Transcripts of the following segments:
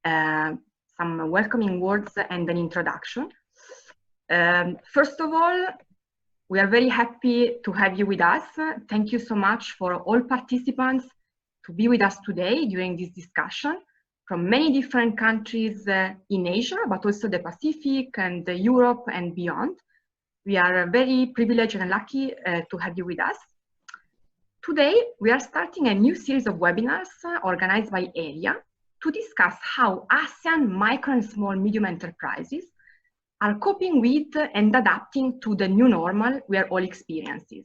some welcoming words and an introduction. First of all, we are very happy to have you with us. Thank you so much for all participants to be with us today during this discussion from many different countries in Asia, but also the Pacific and Europe and beyond. We are very privileged and lucky to have you with us. Today, we are starting a new series of webinars organized by ERIA to discuss how ASEAN micro and small medium enterprises are coping with and adapting to the new normal we are all experiencing.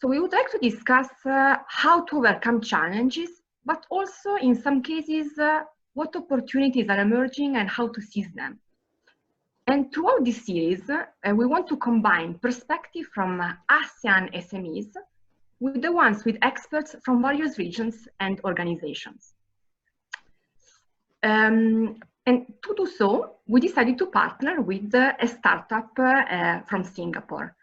So we would like to discuss how to overcome challenges, but also in some cases, what opportunities are emerging and how to seize them. And throughout this series, we want to combine perspective from ASEAN SMEs with the ones with experts from various regions and organizations. And to do so, we decided to partner with a startup from Singapore.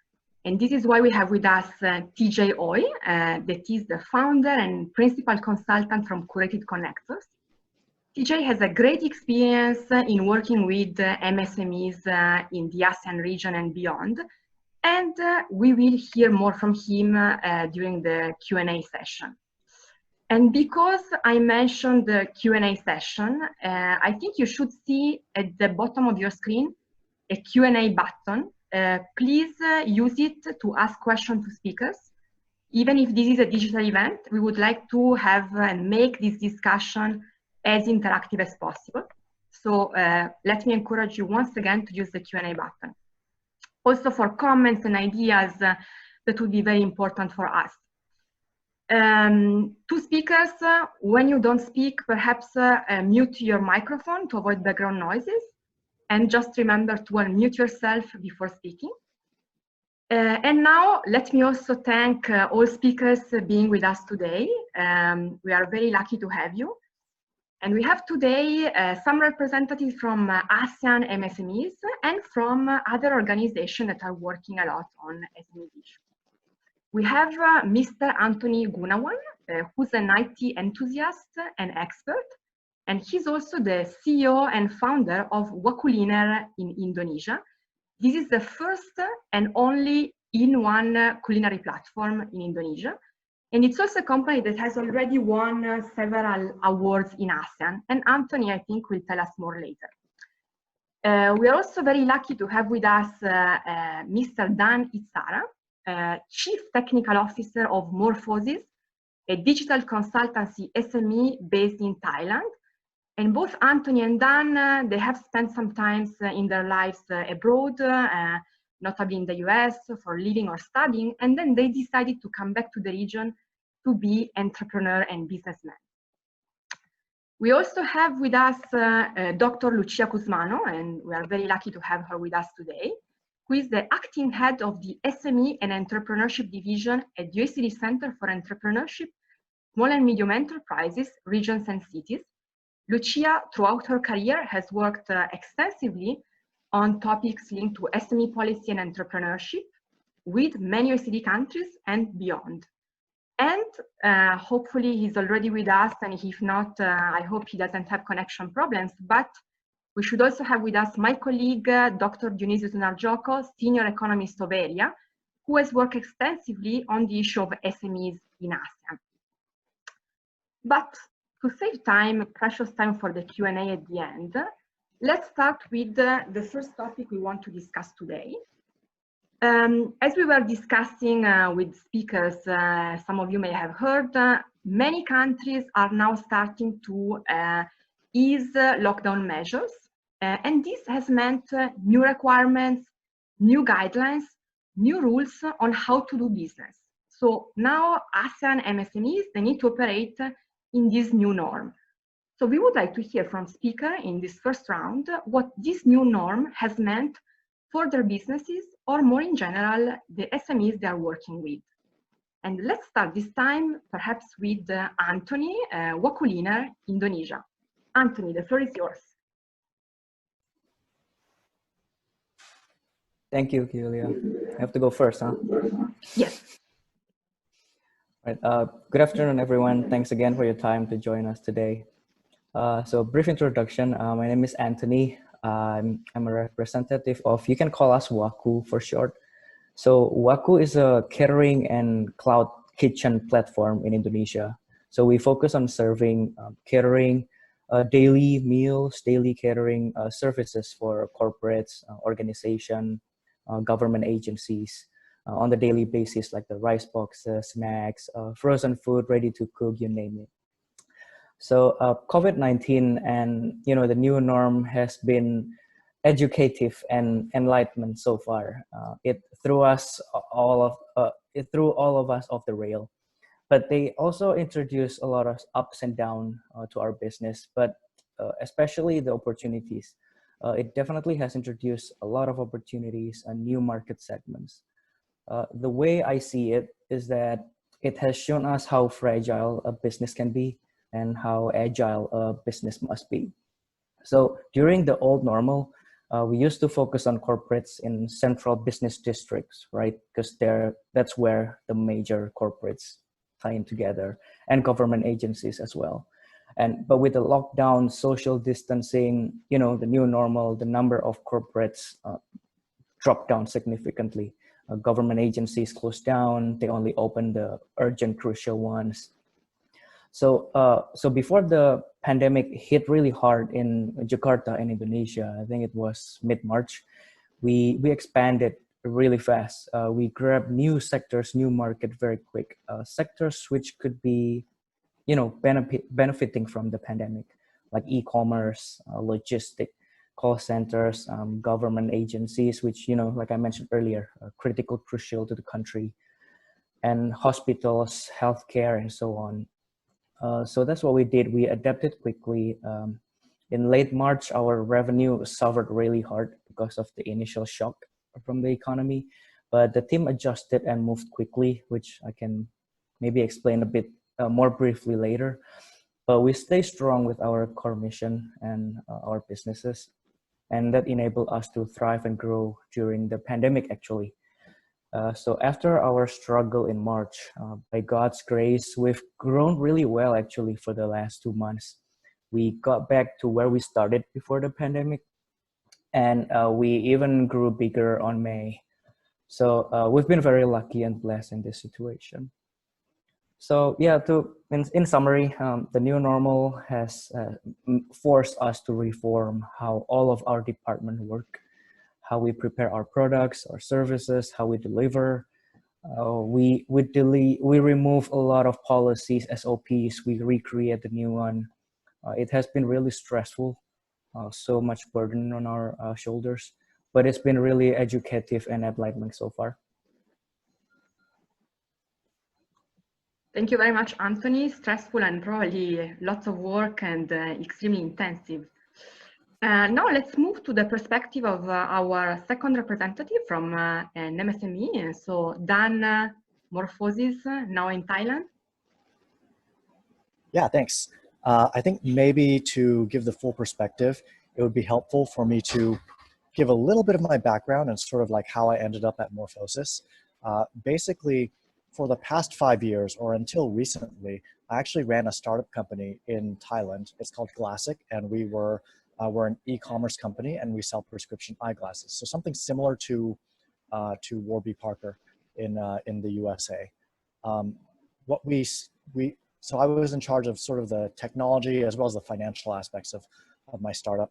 And this is why we have with us TJ Oi, that is the founder and principal consultant from Curated Connectors. TJ has a great experience in working with MSMEs in the ASEAN region and beyond. And we will hear more from him during the Q&A session. And because I mentioned the Q&A session, I think you should see at the bottom of your screen a Q&A button. Please use it to ask questions to speakers. Even if this is a digital event, we would like to have and make this discussion as interactive as possible. So let me encourage you once again to use the Q&A button. Also for comments and ideas, that would be very important for us. To speakers, when you don't speak, perhaps mute your microphone to avoid background noises. And just remember to unmute yourself before speaking. And now, let me also thank all speakers being with us today. We are very lucky to have you. And we have today some representatives from ASEAN MSMEs and from other organizations that are working a lot on SME issues. We have Mr. Anthony Gunawan, who's an IT enthusiast and expert. And he's also the CEO and founder of Wakuliner in Indonesia. This is the first and only in-one culinary platform in Indonesia. And it's also a company that has already won several awards in ASEAN. And Anthony, I think, will tell us more later. We are also very lucky to have with us Mr. Dan Itsara, Chief Technical Officer of Morphosis, a digital consultancy SME based in Thailand. And both Anthony and Dan, they have spent some time in their lives abroad, notably in the US, for living or studying, and then they decided to come back to the region to be entrepreneur and businessmen. We also have with us Dr. Lucia Cusmano, and we are very lucky to have her with us today, who is the acting head of the SME and Entrepreneurship Division at the OECD Center for Entrepreneurship, Small and Medium Enterprises, Regions and Cities. Lucia, throughout her career, has worked extensively on topics linked to SME policy and entrepreneurship with many OECD countries and beyond. And hopefully he's already with us, and if not, I hope he doesn't have connection problems, but we should also have with us my colleague, Dr. Dionisius Narjoko, Senior Economist of ERIA, who has worked extensively on the issue of SMEs in ASEAN. But to save time, precious time for the Q&A at the end, let's start with the first topic we want to discuss today. As we were discussing with speakers, some of you may have heard, many countries are now starting to ease lockdown measures. And this has meant new requirements, new guidelines, new rules on how to do business. So now ASEAN MSMEs, they need to operate in this new norm. So we would like to hear from speaker in this first round what this new norm has meant for their businesses, or more in general, the SMEs they are working with. And let's start this time perhaps with Anthony, Wakuliner, Indonesia. Anthony, the floor is yours. Thank you, Julia. I have to go first, huh? Yes. Right. Good afternoon, everyone. Thanks again for your time to join us today. So brief introduction. My name is Anthony. I'm a representative of, you can call us Waku for short. So Waku is a catering and cloud kitchen platform in Indonesia. So we focus on serving catering, daily meals, daily catering services for corporates, organization, government agencies on the daily basis, like the rice boxes, snacks, frozen food, ready to cook, you name it. So COVID-19 and the new norm has been educative and enlightenment so far. It threw all of us off the rail, but they also introduced a lot of ups and downs to our business, but especially the opportunities. It definitely has introduced a lot of opportunities and new market segments. The way I see it is that it has shown us how fragile a business can be and how agile a business must be. So during the old normal, we used to focus on corporates in central business districts, right? Because that's where the major corporates tie in together, and government agencies as well. But with the lockdown, social distancing, the new normal, the number of corporates dropped down significantly. Government agencies closed down. They only opened the urgent, crucial ones. So before the pandemic hit really hard in Jakarta in Indonesia, I think it was mid-March, we expanded really fast. We grabbed new sectors, new market very quick. Sectors which could be, benefiting from the pandemic, like e-commerce, logistic, call centers, government agencies, which, like I mentioned earlier, are critical, crucial to the country, and hospitals, healthcare, and so on. So that's what we did. We adapted quickly. In late March, our revenue suffered really hard because of the initial shock from the economy, but the team adjusted and moved quickly, which I can maybe explain a bit more briefly later. But we stay strong with our core mission and our businesses, and that enabled us to thrive and grow during the pandemic, actually. So after our struggle in March, by God's grace, we've grown really well actually for the last 2 months. We got back to where we started before the pandemic, and we even grew bigger on May. So we've been very lucky and blessed in this situation. So yeah, in summary, the new normal has forced us to reform how all of our departments work, how we prepare our products, our services, how we deliver. We remove a lot of policies, SOPs. We recreate the new one. It has been really stressful, so much burden on our shoulders, but it's been really educative and enlightening so far. Thank you very much, Anthony. Stressful and probably lots of work and extremely intensive. Now let's move to the perspective of our second representative from an MSME. So Dan Morphosis, now in Thailand. Yeah, thanks. I think maybe to give the full perspective, it would be helpful for me to give a little bit of my background and sort of like how I ended up at Morphosis. Basically, for the past 5 years or until recently, I actually ran a startup company in Thailand. It's called Glassic, and we're an e-commerce company, and we sell prescription eyeglasses. So something similar to Warby Parker in the USA. So I was in charge of sort of the technology as well as the financial aspects of my startup.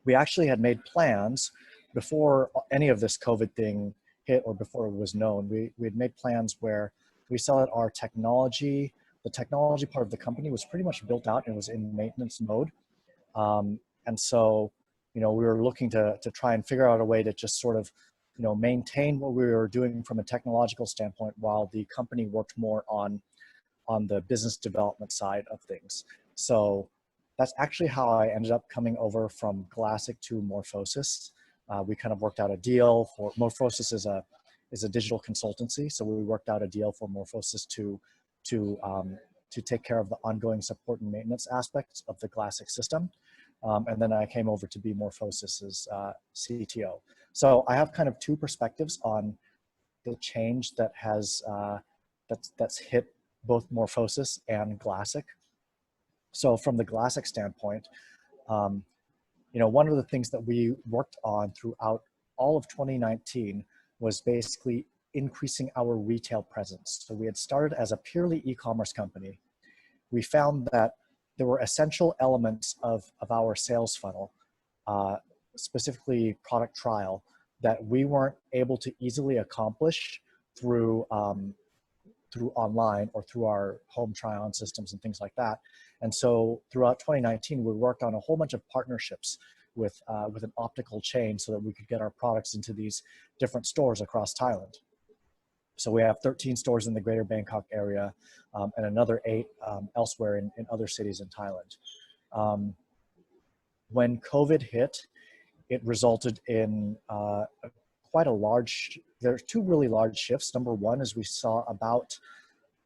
We actually had made plans before any of this COVID thing hit or before it was known. We had made plans where we saw that our technology, the technology part of the company was pretty much built out and was in maintenance mode. And so, we were looking to try and figure out a way to just sort of, maintain what we were doing from a technological standpoint while the company worked more on the business development side of things. So that's actually how I ended up coming over from Glassic to Morphosis. We kind of worked out a deal for Morphosis is a digital consultancy. So we worked out a deal for Morphosis to take care of the ongoing support and maintenance aspects of the Glassic system. And then I came over to be Morphosis's CTO. So I have kind of two perspectives on the change that has that's hit both Morphosis and Glassic. So from the Glassic standpoint, you know, one of the things that we worked on throughout all of 2019 was basically increasing our retail presence. So we had started as a purely e-commerce company. We found that there were essential elements of our sales funnel, specifically product trial, that we weren't able to easily accomplish through online or through our home try-on systems and things like that. And so throughout 2019, we worked on a whole bunch of partnerships with an optical chain so that we could get our products into these different stores across Thailand. So we have 13 stores in the greater Bangkok area and another 8 elsewhere in other cities in Thailand. When COVID hit, it resulted in quite a large, there's 2 really large shifts. Number one is we saw about,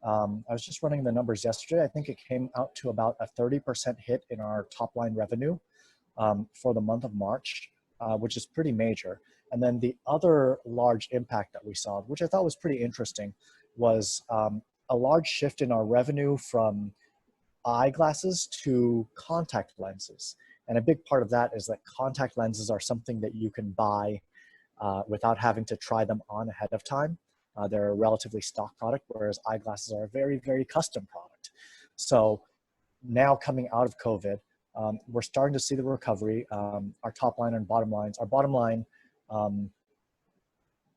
I was just running the numbers yesterday, I think it came out to about a 30% hit in our top line revenue for the month of March, which is pretty major. And then the other large impact that we saw, which I thought was pretty interesting, was a large shift in our revenue from eyeglasses to contact lenses. And a big part of that is that contact lenses are something that you can buy without having to try them on ahead of time. They're a relatively stock product, whereas eyeglasses are a very, very custom product. So now coming out of COVID, we're starting to see the recovery. Our top line and bottom lines. Our bottom line, you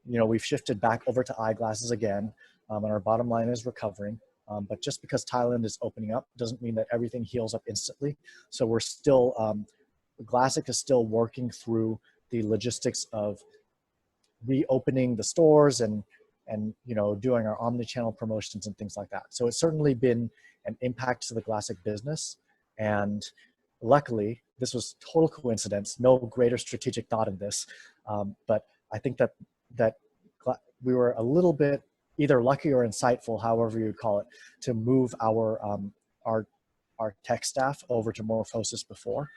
know, we've shifted back over to eyeglasses again, and our bottom line is recovering. But just because Thailand is opening up doesn't mean that everything heals up instantly. So we're still, Glassic is still working through the logistics of reopening the stores and you know, doing our omni-channel promotions and things like that. So it's certainly been an impact to the Glassic business. And luckily, this was total coincidence, no greater strategic thought in this. But I think that we were a little bit either lucky or insightful, however you would call it, to move our tech staff over to Morphosis before,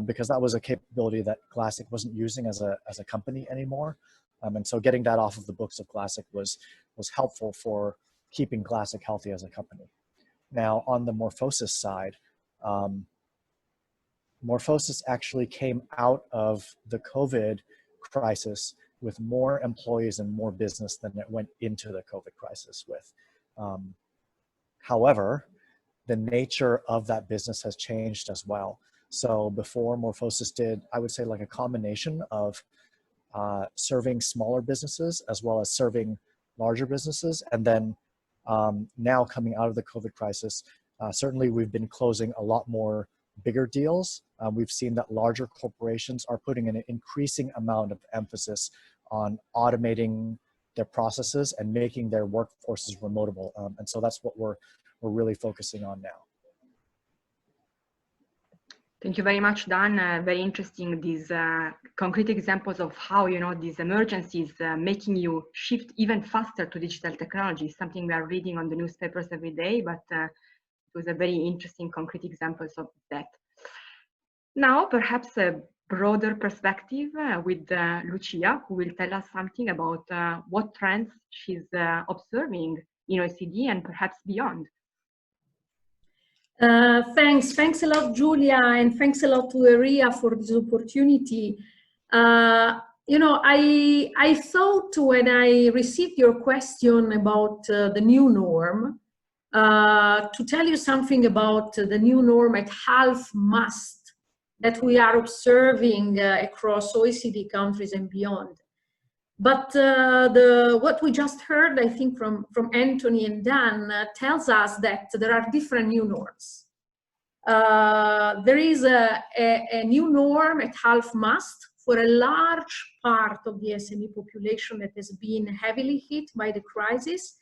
because that was a capability that Glassic wasn't using as a company anymore. And so getting that off of the books of Glassic was helpful for keeping Glassic healthy as a company. Now on the Morphosis side, Morphosis actually came out of the COVID crisis with more employees and more business than it went into the COVID crisis with. However, the nature of that business has changed as well. So before, Morphosis did, I would say, like a combination of serving smaller businesses as well as serving larger businesses. And then now coming out of the COVID crisis, certainly we've been closing a lot more bigger deals. We've seen that larger corporations are putting an increasing amount of emphasis on automating their processes and making their workforces remotable. And so that's what we're really focusing on now. Thank you very much, Dan. Very interesting, these concrete examples of how, you know, these emergencies making you shift even faster to digital technology, something we are reading on the newspapers every day, but it was a very interesting concrete examples of that. Now, perhaps a broader perspective with Lucia, who will tell us something about what trends she's observing in OECD and perhaps beyond. Thanks a lot, Julia, and thanks a lot to ERIA for this opportunity. You know, I thought when I received your question about the new norm, to tell you something about the new norm at half mast that we are observing across OECD countries and beyond. But what we just heard, I think, from Anthony and Dan tells us that there are different new norms. There is a new norm at half mast for a large part of the SME population that has been heavily hit by the crisis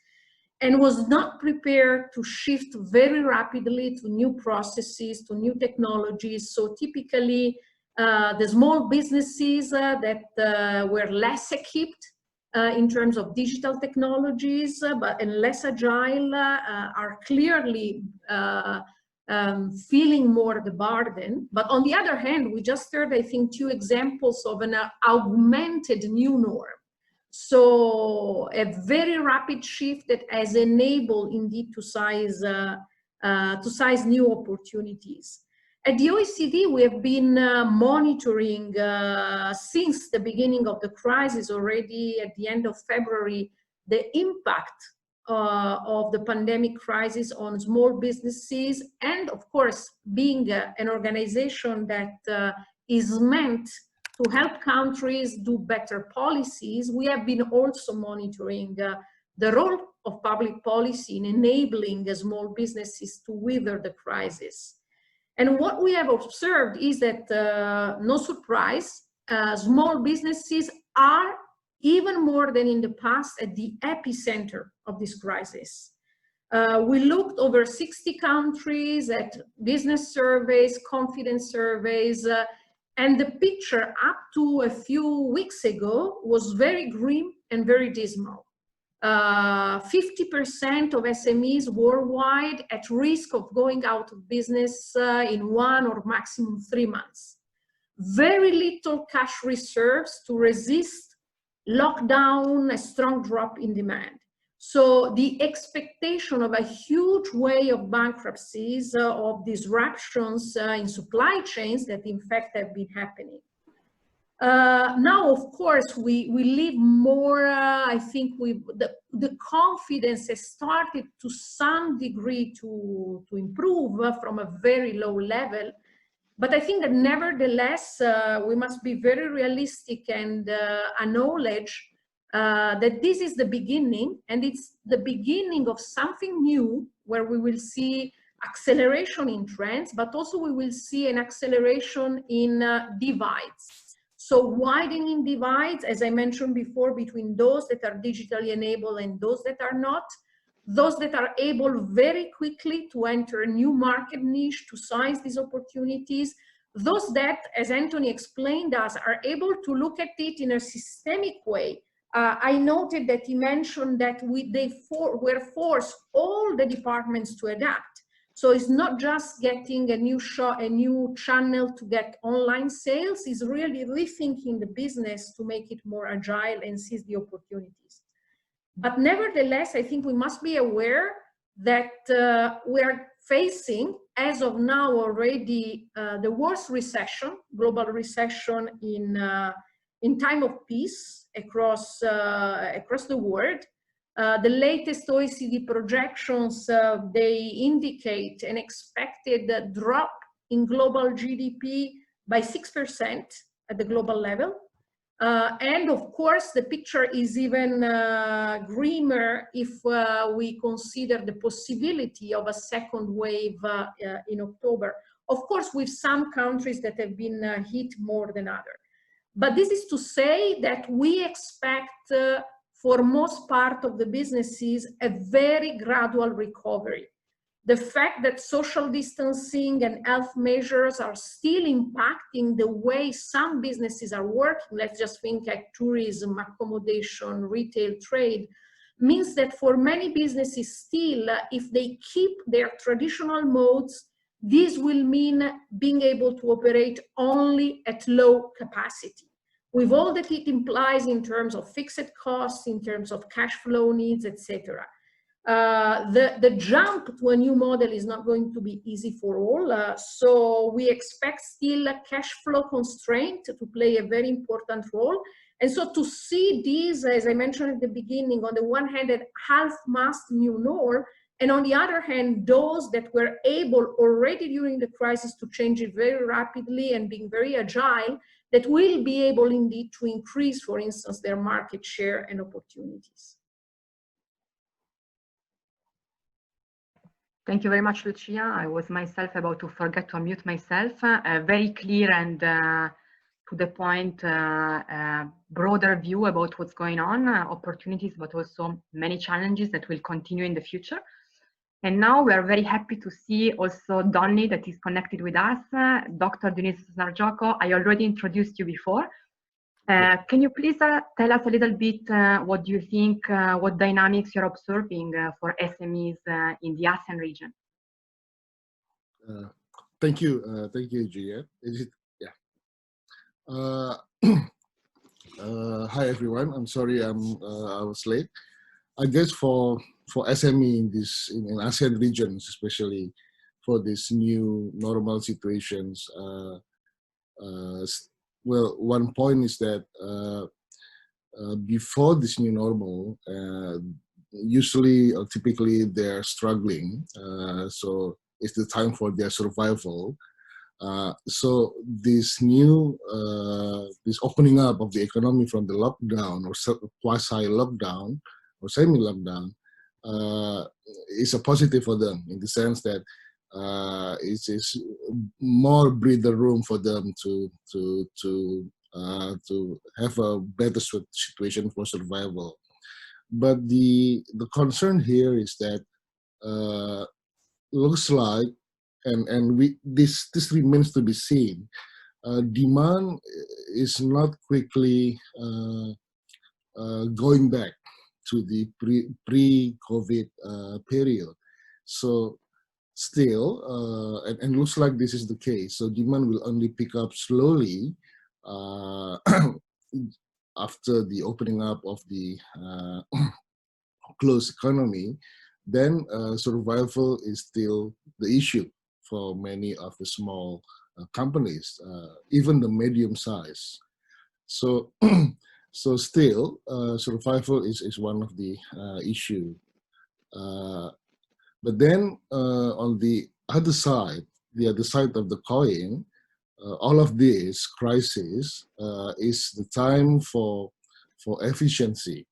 and was not prepared to shift very rapidly to new processes, to new technologies. So typically, the small businesses that were less equipped in terms of digital technologies and less agile are clearly feeling more the burden. But on the other hand, we just heard, I think, 2 examples of an augmented new norm. So a very rapid shift that has enabled indeed to size to seize new opportunities. At the OECD, we have been monitoring since the beginning of the crisis, already at the end of February, the impact of the pandemic crisis on small businesses, and of course, being an organization that is meant to help countries do better policies, we have been also monitoring the role of public policy in enabling small businesses to weather the crisis. And what we have observed is that, no surprise, small businesses are, even more than in the past, at the epicenter of this crisis. We looked over 60 countries at business surveys, confidence surveys, and the picture up to a few weeks ago was very grim and very dismal. 50% of SMEs worldwide at risk of going out of business in 1 or maximum 3 months. Very little cash reserves to resist lockdown, a strong drop in demand. So the expectation of a huge wave of bankruptcies, of disruptions in supply chains that in fact have been happening. Now, of course, we live more, I think the confidence has started to some degree to improve from a very low level. But I think that nevertheless, we must be very realistic and acknowledge that this is the beginning, and it's the beginning of something new where we will see acceleration in trends, but also we will see an acceleration in divides. So widening divides, as I mentioned before, between those that are digitally enabled and those that are not, those that are able very quickly to enter a new market niche, to seize these opportunities, those that, as Anthony explained us, are able to look at it in a systemic way. I noted that he mentioned that were forced all the departments to adapt. So it's not just getting a new channel to get online sales, it's really rethinking the business to make it more agile and seize the opportunities. But nevertheless, I think we must be aware that we are facing, as of now already, the worst recession, global recession in time of peace across the world. The latest OECD projections, they indicate an expected drop in global GDP by 6% at the global level. And of course, the picture is even grimmer if we consider the possibility of a second wave in October. Of course, with some countries that have been hit more than others. But this is to say that we expect for most part of the businesses, a very gradual recovery. The fact that social distancing and health measures are still impacting the way some businesses are working, let's just think at tourism, accommodation, retail, trade, means that for many businesses still, if they keep their traditional modes, this will mean being able to operate only at low capacity, with all that it implies in terms of fixed costs, in terms of cash flow needs, etc. The jump to a new model is not going to be easy for all. So we expect still a cash flow constraint to play a very important role. And so to see these, as I mentioned at the beginning, on the one hand, a half-mast new norm, and on the other hand, those that were able already during the crisis to change it very rapidly and being very agile, that will be able indeed to increase, for instance, their market share and opportunities. Thank you very much, Lucia. I was myself about to forget to unmute myself. Very clear and to the point, broader view about what's going on, opportunities, but also many challenges that will continue in the future. And now we are very happy to see also Donny that is connected with us, Dr. Dionisius Narjoko. I already introduced you before. Can you please tell us a little bit what do you think, what dynamics you're observing for SMEs in the ASEAN region? Thank you, Juliet. Hi everyone. I'm sorry I was late. I guess for SME in ASEAN regions, especially for these new normal situations, well, one point is that before this new normal, usually or typically they're struggling, so it's the time for their survival. So this new this opening up of the economy from the lockdown or quasi lockdown or semi lockdown is a positive for them, in the sense that it's more breather room for them to have a better situation for survival. But the concern here is that looks like, and this remains to be seen. Demand is not quickly going back to the pre-COVID period. So still, and looks like this is the case. So demand will only pick up slowly after the opening up of the closed economy. Then survival is still the issue for many of the small companies, even the medium size. So, so still, survival is one of the issue. But then on the other side of the coin, all of this crisis is the time for efficiency.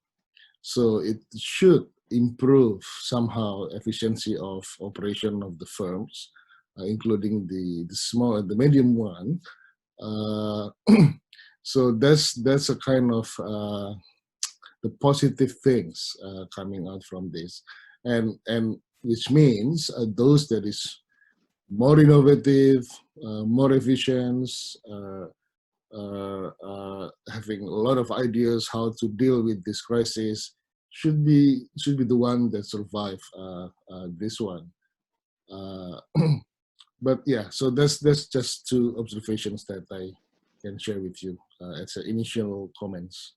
So it should improve somehow efficiency of operation of the firms, including the small and the medium one. So that's a kind of the positive things coming out from this, and which means those that is more innovative, more efficient, having a lot of ideas how to deal with this crisis should be the one that survive this one. But yeah, so that's just two observations that I can share with you as initial comments.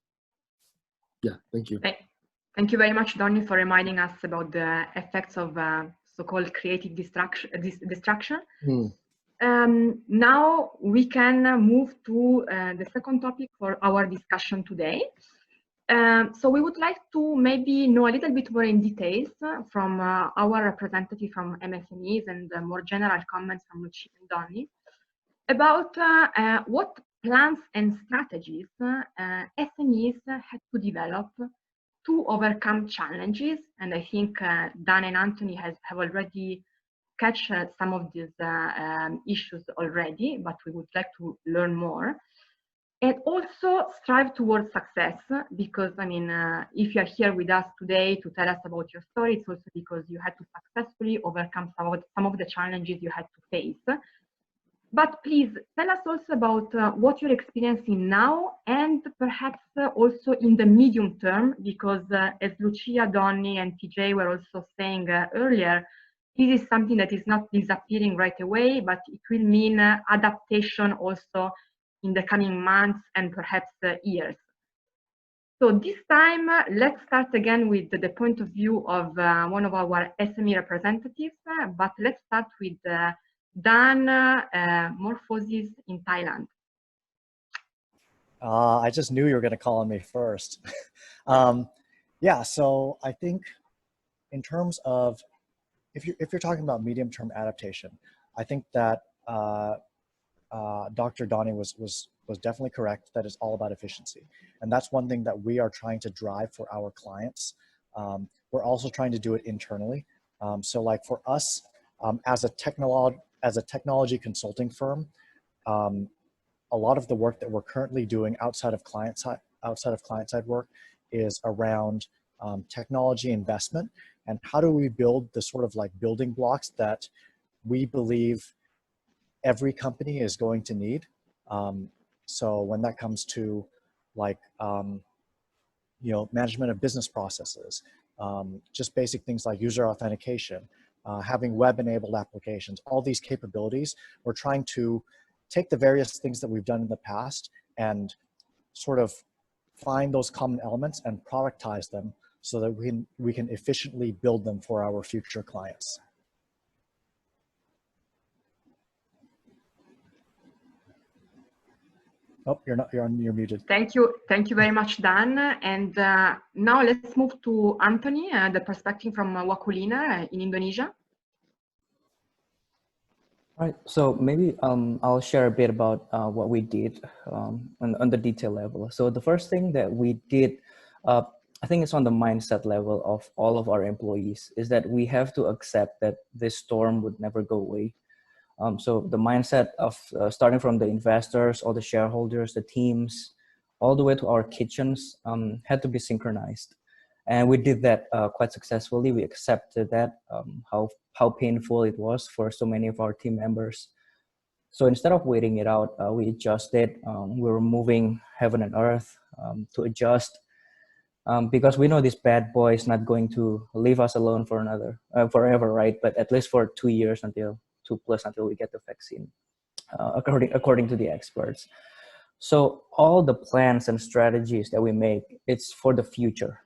Yeah, thank you. Thank you very much, Donny, for reminding us about the effects of so-called creative destruction. Now we can move to the second topic for our discussion today. So we would like to maybe know a little bit more in details from our representative from MSMEs and more general comments from Lucia and Donny about what plans and strategies SMEs had to develop to overcome challenges. And I think Dan and Anthony have already catch some of these issues already, but we would like to learn more. And also strive towards success, because I mean, if you are here with us today to tell us about your story, it's also because you had to successfully overcome some of the challenges you had to face. But please tell us also about what you're experiencing now, and perhaps also in the medium term, because as Lucia, Donny, and TJ were also saying earlier, this is something that is not disappearing right away, but it will mean adaptation also in the coming months and perhaps years. So this time, let's start again with the point of view of one of our SME representatives, but let's start with Dan, Morphosis in Thailand. I just knew you were going to call on me first. Yeah, so I think in terms of, if you're talking about medium-term adaptation, I think that Dr. Donny was definitely correct. That is all about efficiency. And that's one thing that we are trying to drive for our clients. We're also trying to do it internally. So like for us, as a technology consulting firm, a lot of the work that we're currently doing outside of client side work is around technology investment, and how do we build the sort of like building blocks that we believe every company is going to need. So when that comes to like, you know, management of business processes, just basic things like user authentication, having web-enabled applications, all these capabilities, we're trying to take the various things that we've done in the past and sort of find those common elements and productize them so that we can efficiently build them for our future clients. Oh, you're muted. Thank you very much, Dan. And now let's move to Anthony, the perspective from Wakuliner in Indonesia. All right, so maybe I'll share a bit about what we did on the detail level. So the first thing that we did, I think it's on the mindset level of all of our employees, is that we have to accept that this storm would never go away. So the mindset of starting from the investors, all the shareholders, the teams, all the way to our kitchens had to be synchronized. And we did that quite successfully. We accepted that, how painful it was for so many of our team members. So instead of waiting it out, we adjusted. We were moving heaven and earth to adjust. Because we know this bad boy is not going to leave us alone for forever, right? But at least for 2 years until we get the vaccine, according to the experts. So all the plans and strategies that we make, it's for the future.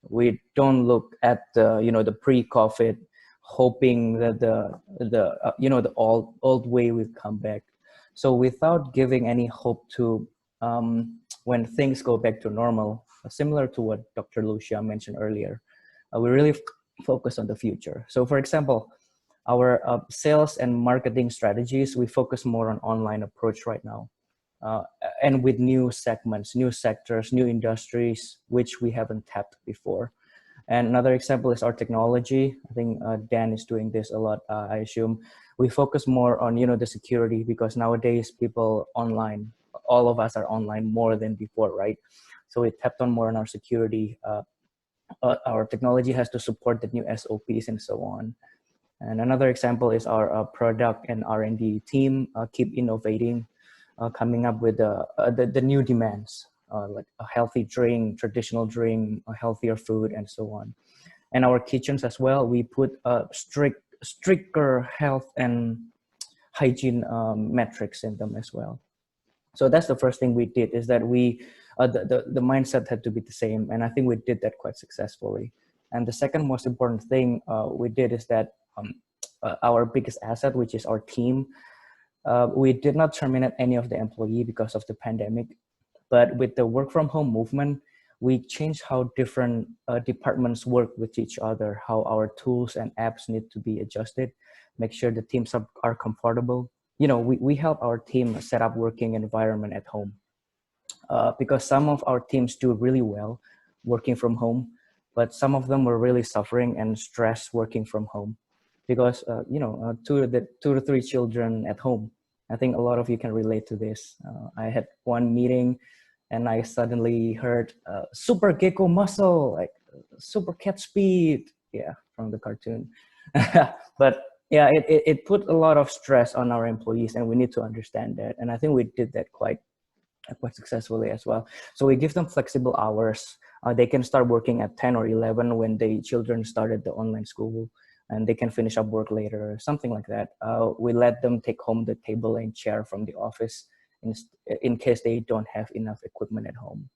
We don't look at the pre-COVID, hoping that the old way will come back. So without giving any hope to when things go back to normal, similar to what Dr. Lucia mentioned earlier, we really focus on the future. So for example, our sales and marketing strategies, we focus more on online approach right now. And with new segments, new sectors, new industries, which we haven't tapped before. And another example is our technology. I think Dan is doing this a lot, I assume. We focus more on, the security, because nowadays people online, all of us are online more than before, right? So we tapped on more on our security. Our technology has to support the new SOPs and so on. And another example is our product and R&D team keep innovating, coming up with the new demands, like a healthy drink, traditional drink, a healthier food, and so on. And our kitchens as well, we put stricter health and hygiene metrics in them as well. So that's the first thing we did, is that the mindset had to be the same. And I think we did that quite successfully. And the second most important thing we did is that our biggest asset, which is our team, we did not terminate any of the employee because of the pandemic. But with the work from home movement, we changed how different departments work with each other, how our tools and apps need to be adjusted, make sure the teams are comfortable. We help our team set up working environment at home. Because some of our teams do really well working from home, but some of them were really suffering and stressed working from home because, 2 to 3 children at home. I think a lot of you can relate to this. I had one meeting and I suddenly heard super gecko muscle, like super cat speed, from the cartoon. But yeah, it put a lot of stress on our employees, and we need to understand that. And I think we did that quite successfully as well. So we give them flexible hours. They can start working at 10 or 11 when the children started the online school, and they can finish up work later, something like that. We let them take home the table and chair from the office in case they don't have enough equipment at home.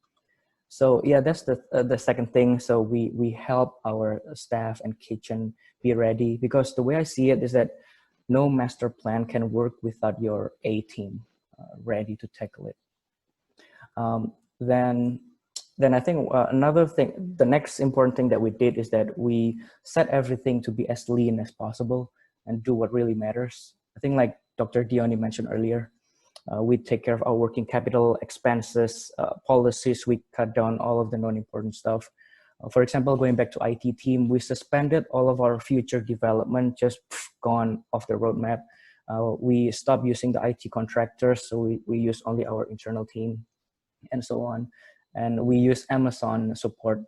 So yeah, that's the second thing. So we help our staff and kitchen be ready, because the way I see it is that no master plan can work without your A team ready to tackle it. Then I think another thing, the next important thing that we did is that we set everything to be as lean as possible and do what really matters. I think like Dr. Dioni mentioned earlier, we take care of our working capital, expenses, policies. We cut down all of the non-important stuff. For example, going back to IT team, we suspended all of our future development, just gone off the roadmap. We stopped using the IT contractors, so we use only our internal team and so on. And we use Amazon support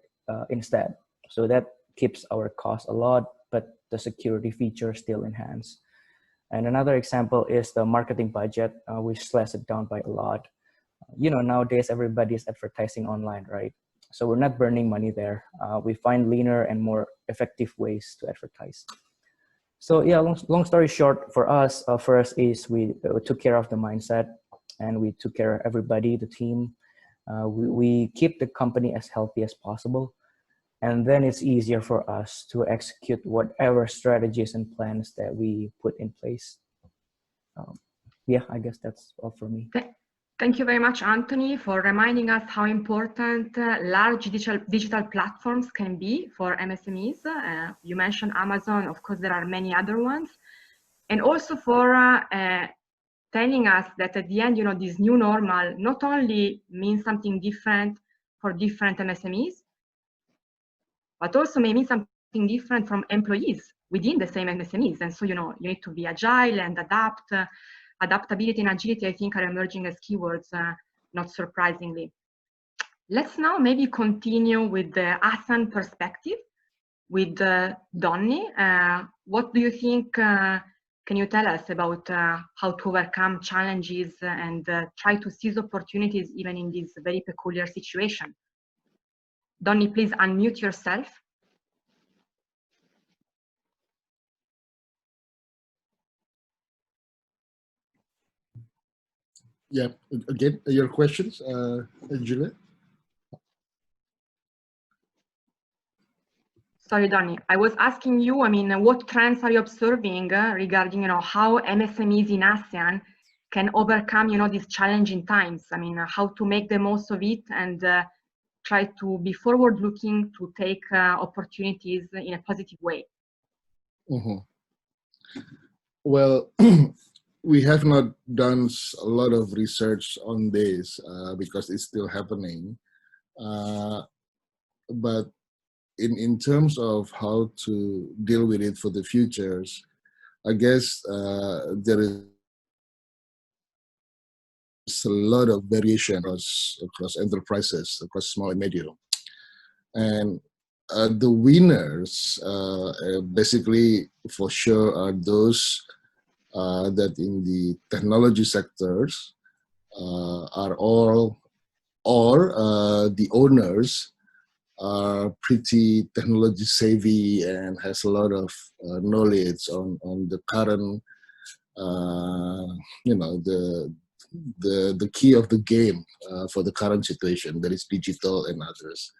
instead. So that keeps our cost a lot, but the security feature still enhanced. And another example is the marketing budget. We slashed it down by a lot. Nowadays everybody is advertising online, right? So we're not burning money there. We find leaner and more effective ways to advertise. So yeah, long story short, for us, first is we took care of the mindset, and we took care of everybody, the team. We keep the company as healthy as possible. And then it's easier for us to execute whatever strategies and plans that we put in place. Yeah, I guess that's all for me. Thank you very much, Anthony, for reminding us how important large digital platforms can be for MSMEs. You mentioned Amazon, of course, there are many other ones. And also for telling us that at the end, you know, this new normal not only means something different for different MSMEs, but also may mean something different from employees within the same MSMEs. And so, you know, you need to be agile and adapt. Adaptability and agility, I think, are emerging as keywords, not surprisingly. Let's now maybe continue with the ASEAN perspective with Donny. What do you think, can you tell us about how to overcome challenges and try to seize opportunities even in this very peculiar situation? Donny, please unmute yourself. Yeah, again, your questions, Julia? Sorry, Donny. I was asking you, I mean, what trends are you observing regarding, you know, how MSMEs in ASEAN can overcome, you know, these challenging times? I mean, how to make the most of it and try to be forward-looking to take opportunities in a positive way. Mm-hmm. Well, we have not done a lot of research on this because it's still happening. But in terms of how to deal with it for the futures, I guess there is a lot of variation across enterprises, across small and medium. And the winners basically for sure are those that in the technology sectors are all, or the owners are pretty technology savvy and has a lot of knowledge on the current, you know, the key of the game for the current situation, that is digital and others,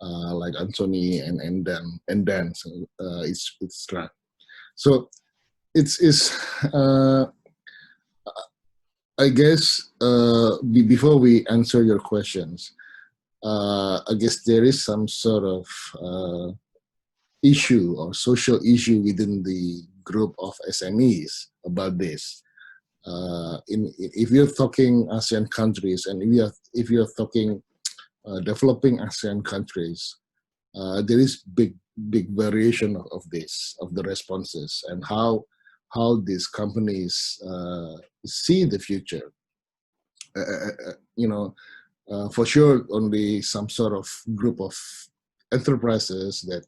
like Anthony and Dan, so, Itsara. So it's I guess before we answer your questions, I guess there is some sort of issue or social issue within the group of SMEs about this. If you're talking ASEAN countries, and if you're talking developing ASEAN countries, there is big variation of this, of the responses, and how these companies see the future. You know, for sure, only some sort of group of enterprises that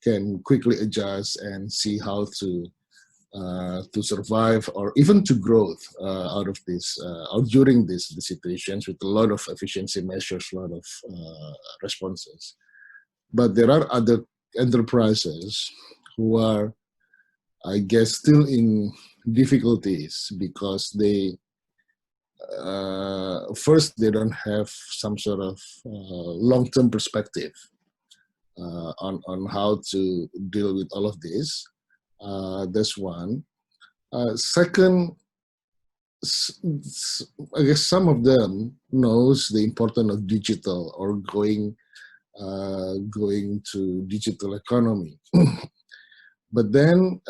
can quickly adjust and see how to survive or even to grow out of this or during the situations with a lot of efficiency measures, a lot of responses. But there are other enterprises who are, I guess, still in difficulties because they first, they don't have some sort of long-term perspective on how to deal with all of this. That's one. Second, I guess some of them knows the importance of digital or going to digital economy, but then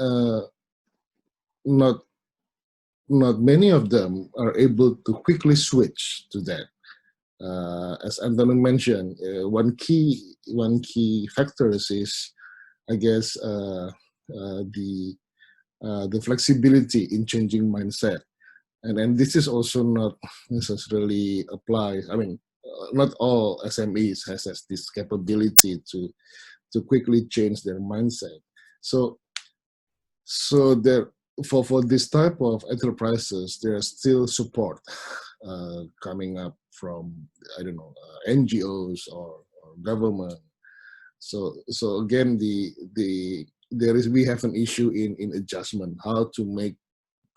not many of them are able to quickly switch to that. As Anthony mentioned, one key factor is, I guess, the flexibility in changing mindset, and this is also not necessarily applies. I mean, not all SMEs has this capability to quickly change their mindset. So there. For this type of enterprises, there's still support coming up from, I don't know, NGOs or government. So again, we have an issue in adjustment, how to make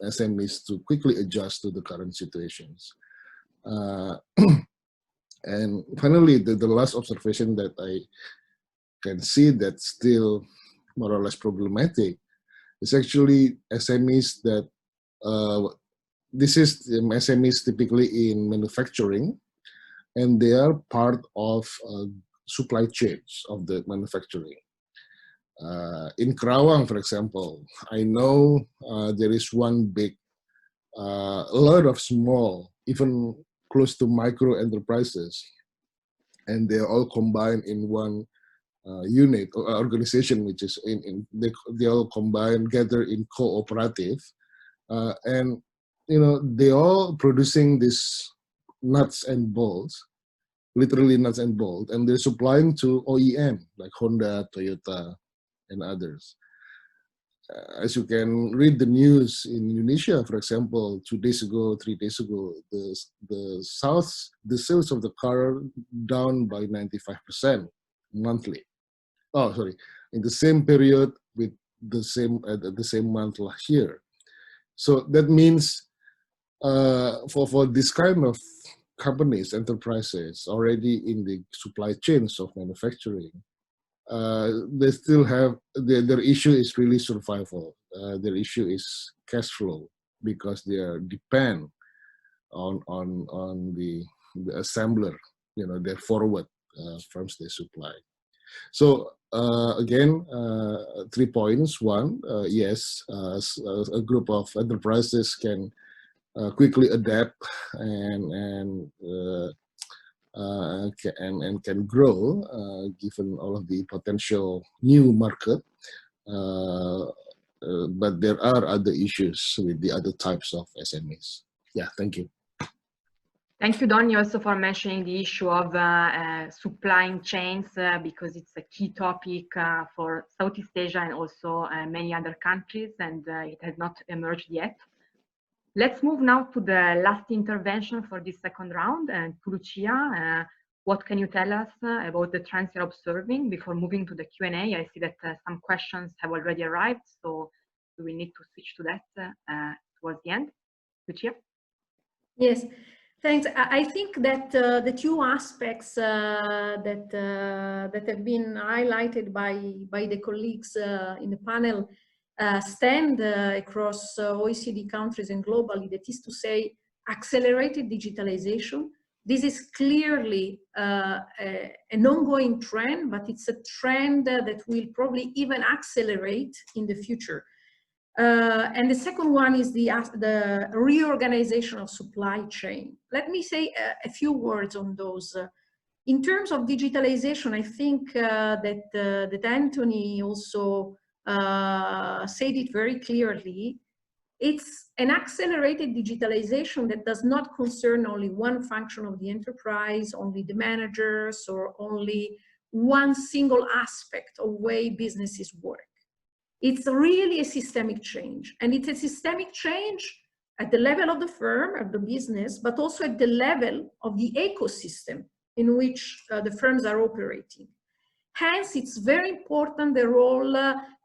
SMEs to quickly adjust to the current situations. And finally, the last observation that can see that's still more or less problematic is actually SMEs that, this is SMEs typically in manufacturing, and they are part of supply chains of the manufacturing. In Kerawang, for example, I know there is one big, a lot of small, even close to micro enterprises, and they're all combined in one unit or organization, which is they all combine gather in cooperative, and they all producing these nuts and bolts, literally nuts and bolts, and they're supplying to OEM like Honda, Toyota, and others. As you can read the news in Indonesia, for example, 2 days ago, 3 days ago, the sales of the car down by 95% monthly. Oh, sorry, in the same period with the same month last year. So that means for this kind of companies, enterprises already in the supply chains of manufacturing, they still have their issue is really survival. Their issue is cash flow because they are depend on the assembler, their forward firms they supply. So again, 3 points. One, yes, a group of enterprises can quickly adapt and can grow given all of the potential new market. But there are other issues with the other types of SMEs. Yeah, thank you. Thank you, Donny, also for mentioning the issue of supplying chains, because it's a key topic for Southeast Asia and also many other countries, and it has not emerged yet. Let's move now to the last intervention for this second round, and to Lucia. What can you tell us about the trends you're observing before moving to the Q&A? I see that some questions have already arrived, so we will need to switch to that towards the end. Lucia? Yes. Thanks. I think that the two aspects that have been highlighted by the colleagues in the panel stand across OECD countries and globally. That is to say, accelerated digitalization. This is clearly an ongoing trend, but it's a trend that will probably even accelerate in the future. And the second one is the reorganization of supply chain. Let me say a few words on those. In terms of digitalization, I think that Anthony also said it very clearly. It's an accelerated digitalization that does not concern only one function of the enterprise, only the managers, or only one single aspect of way businesses work. It's really a systemic change, and it's a systemic change at the level of the firm, of the business, but also at the level of the ecosystem in which the firms are operating. Hence, it's very important the role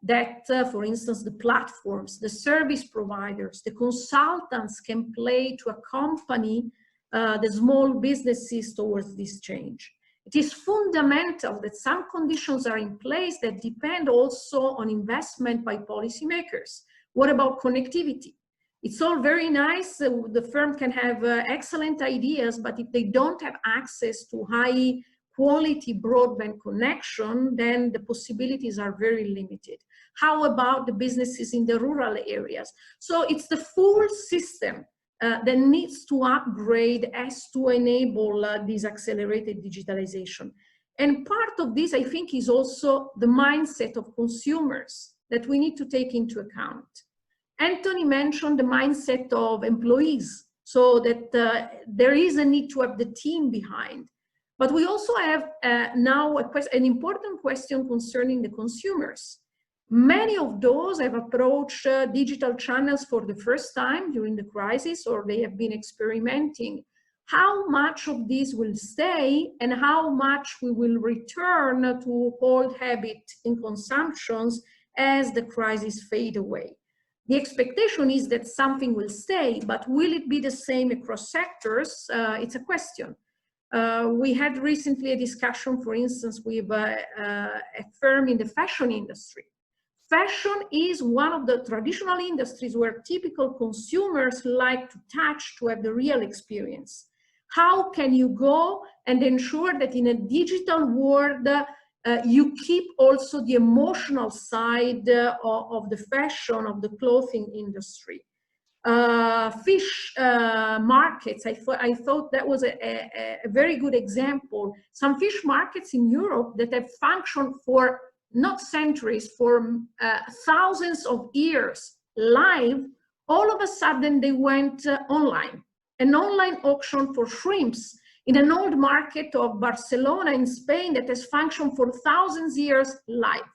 that, for instance, the platforms, the service providers, the consultants can play to accompany the small businesses towards this change. It is fundamental that some conditions are in place that depend also on investment by policymakers. What about connectivity? It's all very nice. The firm can have excellent ideas, but if they don't have access to high quality broadband connection, then the possibilities are very limited. How about the businesses in the rural areas? So it's the full system that needs to upgrade as to enable this accelerated digitalization. And part of this, I think, is also the mindset of consumers that we need to take into account. Anthony mentioned the mindset of employees, so that there is a need to have the team behind. But we also have now an important question concerning the consumers. Many of those have approached digital channels for the first time during the crisis, or they have been experimenting. How much of this will stay, and how much we will return to old habit in consumptions as the crisis fade away? The expectation is that something will stay, but will it be the same across sectors? It's a question. We had recently a discussion, for instance, with a firm in the fashion industry. Fashion is one of the traditional industries where typical consumers like to touch, to have the real experience. How can you go and ensure that in a digital world you keep also the emotional side of the fashion, of the clothing industry? Fish markets, I thought that was a very good example. Some fish markets in Europe that have functioned for not centuries, for thousands of years live, all of a sudden they went online. An online auction for shrimps in an old market of Barcelona in Spain that has functioned for thousands of years live.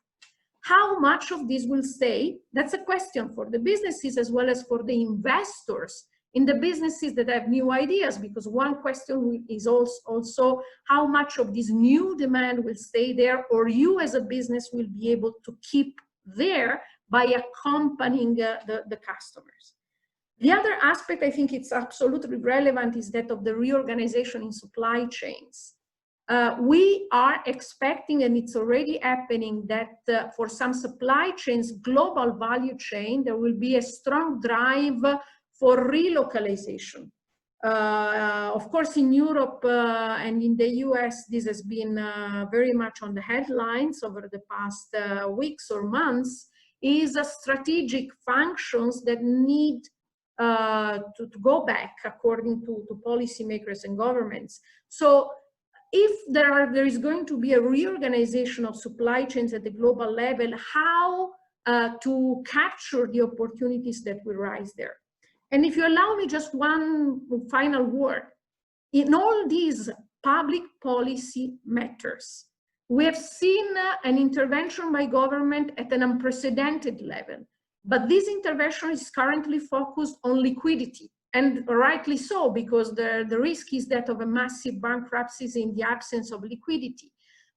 How much of this will stay? That's a question for the businesses as well as for the investors in the businesses that have new ideas, because one question is also how much of this new demand will stay there, or you as a business will be able to keep there by accompanying the customers. The other aspect I think it's absolutely relevant is that of the reorganization in supply chains. We are expecting, and it's already happening, that for some supply chains, global value chain, there will be a strong drive for relocalization. Of course, in Europe and in the US, this has been very much on the headlines over the past weeks or months, is strategic functions that need to go back according to policymakers and governments. So if there is going to be a reorganization of supply chains at the global level, how to capture the opportunities that will rise there? And if you allow me just one final word, in all these public policy matters, we have seen an intervention by government at an unprecedented level, but this intervention is currently focused on liquidity. And rightly so, because the risk is that of a massive bankruptcies in the absence of liquidity.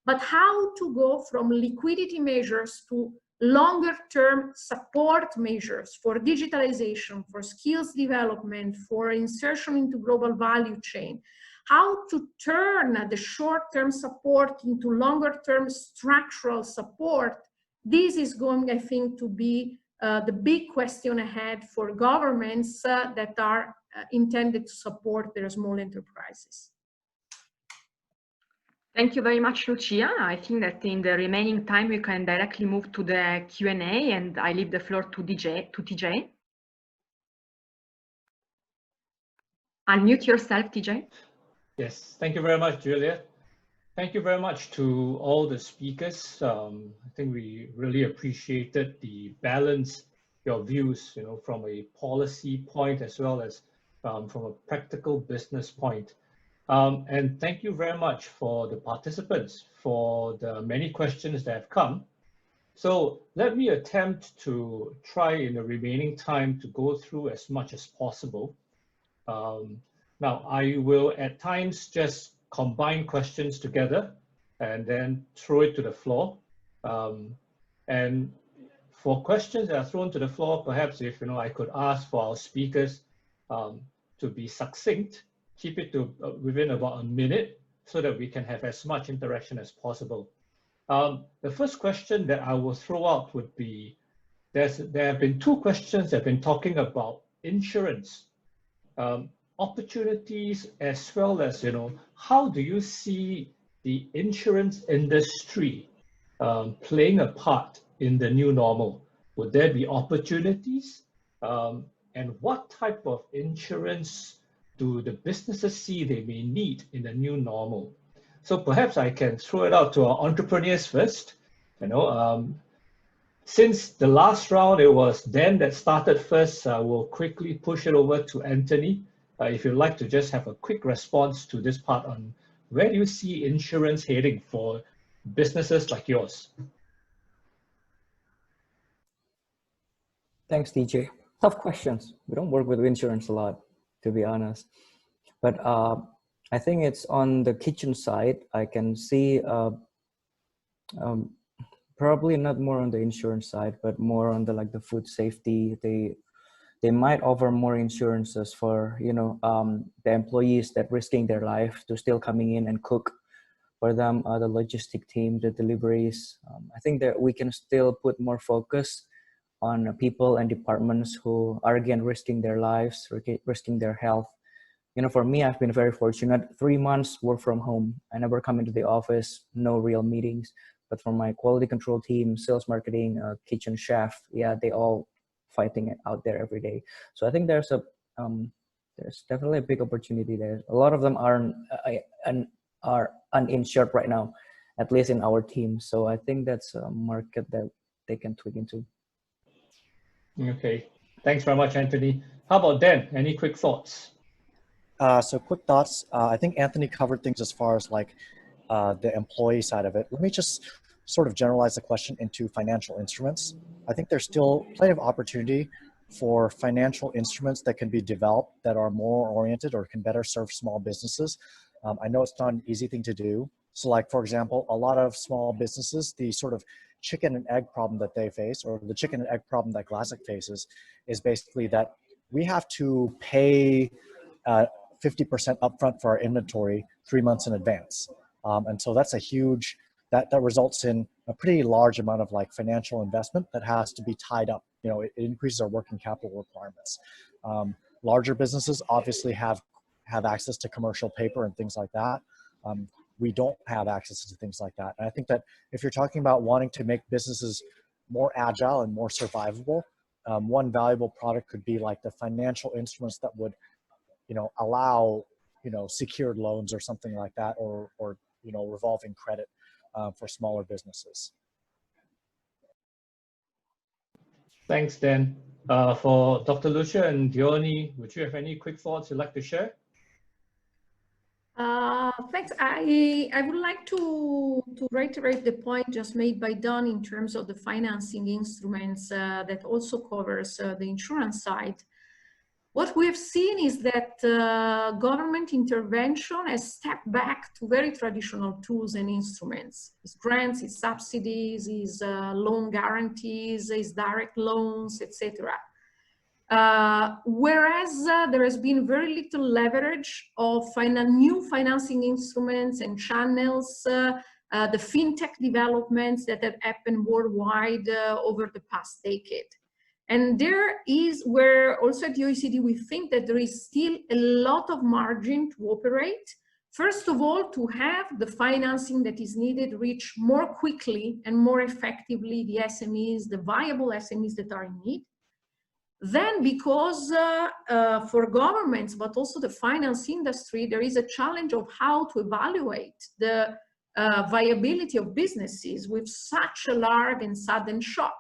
But how to go from liquidity measures to longer-term support measures for digitalization, for skills development, for insertion into global value chain, how to turn the short-term support into longer-term structural support, this is going, I think, to be the big question ahead for governments that are intended to support their small enterprises. Thank you very much, Lucia. I think that in the remaining time, we can directly move to the Q&A, and I leave the floor to TJ. Unmute yourself, TJ. Yes, thank you very much, Julia. Thank you very much to all the speakers. I think we really appreciated the balance, your views, from a policy point as well as from a practical business point. And thank you very much for the participants for the many questions that have come. So let me attempt to try in the remaining time to go through as much as possible. Now, I will at times just combine questions together and then throw it to the floor. And for questions that are thrown to the floor, perhaps if I could ask for our speakers to be succinct, keep it to within about a minute so that we can have as much interaction as possible. The first question that I will throw out would be, there have been two questions that have been talking about insurance. Opportunities as well as, how do you see the insurance industry playing a part in the new normal? Would there be opportunities? And what type of insurance do the businesses see they may need in the new normal? So perhaps I can throw it out to our entrepreneurs first. Since the last round, it was Dan that started first, I will quickly push it over to Anthony. If you'd like to just have a quick response to this part on where do you see insurance heading for businesses like yours? Thanks, DJ. Tough questions. We don't work with insurance a lot, to be honest. But I think it's on the kitchen side. I can see probably not more on the insurance side, but more on the food safety. they might offer more insurances for, the employees that risking their life to still coming in and cook for them, the logistic team, the deliveries. I think that we can still put more focus on people and departments who are again risking their lives, risking their health. For me, I've been very fortunate. 3 months work from home. I never come into the office, no real meetings. But for my quality control team, sales marketing, kitchen chef, yeah, they all fighting it out there every day. So I think there's definitely a big opportunity there. A lot of them are uninsured right now, at least in our team. So I think that's a market that they can tweak into. Okay, thanks very much, Anthony. How about Dan? Any quick thoughts? So quick thoughts. I think Anthony covered things as far as like the employee side of it. Let me just sort of generalize the question into financial instruments. I think there's still plenty of opportunity for financial instruments that can be developed that are more oriented or can better serve small businesses. I know it's not an easy thing to do. So like, for example, a lot of small businesses, the sort of chicken and egg problem that they face, or the chicken and egg problem that Classic faces, is basically that we have to pay 50% upfront for our inventory 3 months in advance. And so that's a huge, that results in a pretty large amount of like financial investment that has to be tied up. It increases our working capital requirements. Larger businesses obviously have access to commercial paper and things like that. We don't have access to things like that. And I think that if you're talking about wanting to make businesses more agile and more survivable, one valuable product could be like the financial instruments that would allow, secured loans or something like that, or revolving credit for smaller businesses. Thanks, Dan. For Dr. Lucia and Diony, would you have any quick thoughts you'd like to share? Thanks. I would like to reiterate the point just made by Don in terms of the financing instruments that also covers the insurance side. What we have seen is that government intervention has stepped back to very traditional tools and instruments. It's grants, it's subsidies, it's loan guarantees, it's direct loans, etc. Whereas there has been very little leverage of new financing instruments and channels, the fintech developments that have happened worldwide over the past decade. And there is where also at the OECD we think that there is still a lot of margin to operate. First of all, to have the financing that is needed reach more quickly and more effectively the SMEs, the viable SMEs that are in need. Then because for governments, but also the finance industry, there is a challenge of how to evaluate the viability of businesses with such a large and sudden shock.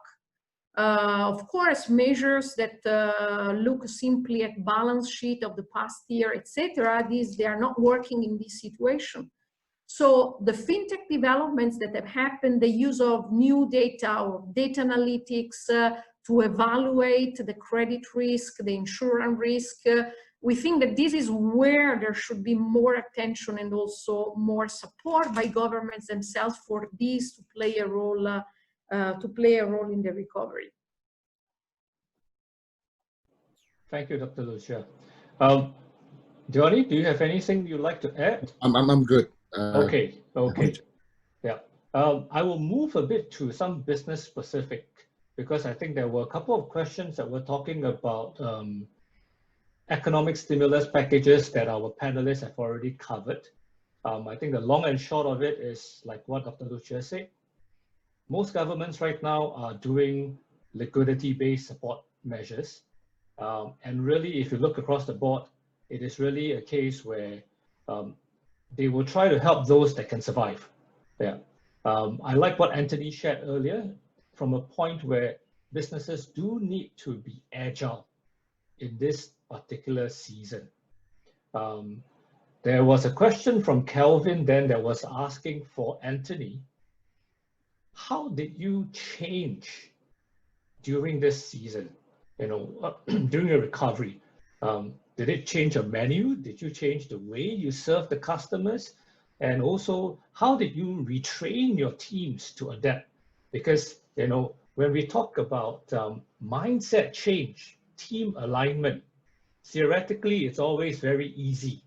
Of course, measures that look simply at balance sheet of the past year, etc., they are not working in this situation. So the fintech developments that have happened, the use of new data or data analytics to evaluate the credit risk, the insurance risk, we think that this is where there should be more attention and also more support by governments themselves for this to play a role in the recovery. Thank you, Dr. Lucia. Diony, do you have anything you'd like to add? I'm good. Okay. Yeah. I will move a bit to some business specific, because I think there were a couple of questions that were talking about economic stimulus packages that our panelists have already covered. I think the long and short of it is like what Dr. Lucia said. Most governments right now are doing liquidity-based support measures. And really, if you look across the board, it is really a case where they will try to help those that can survive. Yeah. I like what Anthony shared earlier from a point where businesses do need to be agile in this particular season. There was a question from Kelvin then that was asking for Anthony, how did you change during this season, during your recovery? Did it change your menu? Did you change the way you serve the customers? And also, how did you retrain your teams to adapt? Because, when we talk about mindset change, team alignment, theoretically, it's always very easy,